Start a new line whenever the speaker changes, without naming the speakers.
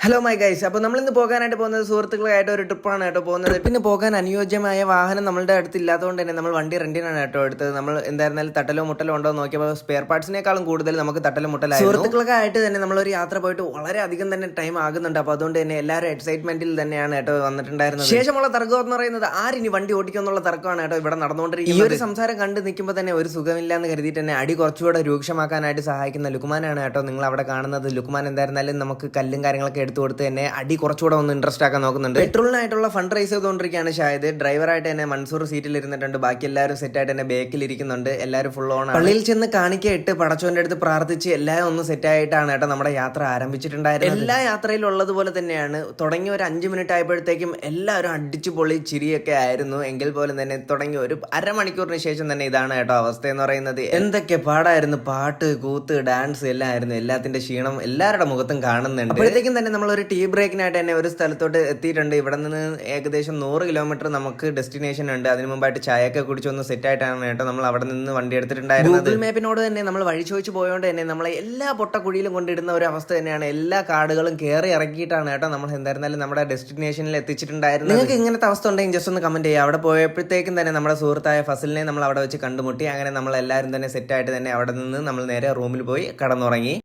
Hello my guys, അപ്പോൾ നമ്മളിന്ന് പോകാനായിട്ട് പോകുന്നത് സുഹൃത്തുക്കളായിട്ട് ഒരു ട്രിപ്പാണ് കേട്ടോ പോകുന്നത്. പിന്നെ പോകാൻ അനുയോജ്യമായ വാഹനം നമ്മളുടെ അടുത്ത് ഇല്ലാത്തതുകൊണ്ട് തന്നെ നമ്മൾ വണ്ടി റെന്റിനാണ് കേട്ടോ എടുത്തത്. നമ്മൾ എന്തായിരുന്നാലും തട്ടലോ മുട്ടലോ ഉണ്ടോ എന്ന് നോക്കിയപ്പോൾ സ്പെയർ പാർട്സിനേക്കാളും കൂടുതൽ നമുക്ക് തട്ടലോ മുട്ടലായിരുന്നു. സുഹൃത്തുക്കളൊക്കെ ആയിട്ട് തന്നെ നമ്മളൊരു യാത്ര പോയിട്ട് വളരെ അധികം തന്നെ ടൈം ആകുന്നുണ്ട്. അപ്പോൾ അതുകൊണ്ട് തന്നെ എല്ലാവരും എക്സൈറ്റ്മെന്റിൽ തന്നെയാണ് കേട്ടോ വന്നിട്ടുണ്ടായിരുന്നത്. ശേഷമുള്ള തർക്കം എന്ന് പറയുന്നത് ആരിനി വണ്ടി ഓടിക്കും എന്നുള്ള തർക്കമാണ് കേട്ടോ ഇവിടെ നടന്നുകൊണ്ടിരിക്കുന്നത്. ഈ ഒരു സംസാരം കണ്ട് നിൽക്കുമ്പോൾ തന്നെ ഒരു സുഖമില്ല എന്ന് കരുതിയിട്ട് തന്നെ അടി കുറച്ചുകൂടെ രൂക്ഷമാക്കാനായിട്ട് സഹായിക്കുന്ന ലുക്മാനാണ് കേട്ടോ നിങ്ങൾ അവിടെ കാണുന്നത്. ലുക്മാൻ എന്തായിരുന്നാലും നമുക്ക് കല്ലും കാര്യങ്ങളൊക്കെ എടുത്തു കൊടുത്ത് തന്നെ അടി കുറച്ചുകൂടെ ഒന്ന് ഇൻട്രസ്റ്റ് ആക്കാൻ നോക്കുന്നുണ്ട്. പെട്രോളിനായിട്ടുള്ള ഫണ്ട് റൈസ് ചെയ്തുകൊണ്ടിരിക്കുകയാണ് ഷായത്. ഡ്രൈവറായിട്ട് തന്നെ മൻസൂർ സീറ്റിൽ ഇരുന്നിട്ടുണ്ട്. ബാക്കി എല്ലാവരും സെറ്റായിട്ട് തന്നെ ബേക്കിൽ ഇരിക്കുന്നുണ്ട്. എല്ലാവരും ഫുൾ ഓൺ. പള്ളിയിൽ ചെന്ന് കാണിക്കയിട്ട് പടച്ചോന്റെ അടുത്ത് പ്രാർത്ഥിച്ച് എല്ലാവരും ഒന്ന് സെറ്റായിട്ടാണ് കേട്ടോ നമ്മുടെ യാത്ര ആരംഭിച്ചിട്ടുണ്ടായിരുന്നത്. എല്ലാ യാത്രയിലും ഉള്ളതുപോലെ തന്നെയാണ്. തുടങ്ങി ഒരു 5 മിനിറ്റ് ആയപ്പോഴത്തേക്കും എല്ലാവരും അടിച്ചു പൊളി ചിരിയൊക്കെ ആയിരുന്നു. എങ്കിൽ പോലും തന്നെ തുടങ്ങി ഒരു അരമണിക്കൂറിന് ശേഷം തന്നെ ഇതാണ് കേട്ടോ അവസ്ഥ എന്ന് പറയുന്നത്. എന്തൊക്കെ പാടായിരുന്നു, പാട്ട് കൂത്ത് ഡാൻസ് എല്ലാം ആയിരുന്നു. എല്ലാത്തിന്റെ ക്ഷീണം എല്ലാവരുടെ മുഖത്തും കാണുന്നുണ്ട്. അപ്പോഴത്തേക്കും തന്നെ നമ്മളൊരു ടീ ബ്രേക്കിനായിട്ട് തന്നെ ഒരു സ്ഥലത്തോട്ട് എത്തിയിട്ടുണ്ട്. ഇവിടെ നിന്ന് ഏകദേശം 100 കിലോമീറ്റർ നമുക്ക് ഡെസ്റ്റിനേഷൻ ഉണ്ട്. അതിന് മുമ്പായിട്ട് ചായയൊക്കെ കുടിച്ചൊന്ന് സെറ്റ് ആയിട്ടാണ് കേട്ടോ നമ്മൾ അവിടെ നിന്ന് വണ്ടി എടുത്തിട്ടുണ്ടായിരുന്നത്. ഗൂഗിൾ മാപ്പിനോട് തന്നെ നമ്മൾ വഴി ചോദിച്ചു പോയോണ്ട് തന്നെ നമ്മളെ എല്ലാ പൊട്ടക്കുഴിയിലും കൊണ്ടിടുന്ന ഒരു അവസ്ഥ തന്നെയാണ്. എല്ലാ കാടുകളും കയറി ഇറക്കിയിട്ടാണ് കേട്ടോ നമ്മൾ എന്തായിരുന്നാലും നമ്മുടെ ഡെസ്റ്റിനേഷനിൽ എത്തിച്ചിട്ടുണ്ടായിരുന്നത്. നിങ്ങൾക്ക് ഇങ്ങനത്തെ അവസ്ഥ ഉണ്ടെങ്കിൽ ജസ്റ്റ് ഒന്ന് കമന്റ് ചെയ്യുക. അവിടെ പോയപ്പോഴത്തേക്കും തന്നെ നമ്മുടെ സുഹൃത്തായ ഫസലിനെ നമ്മൾ അവിടെ വെച്ച് കണ്ടുമുട്ടി. അങ്ങനെ നമ്മൾ എല്ലാവരും തന്നെ സെറ്റായിട്ട് തന്നെ അവിടെ നിന്ന് നമ്മൾ നേരെ റൂമിൽ പോയി കടന്നുറങ്ങി.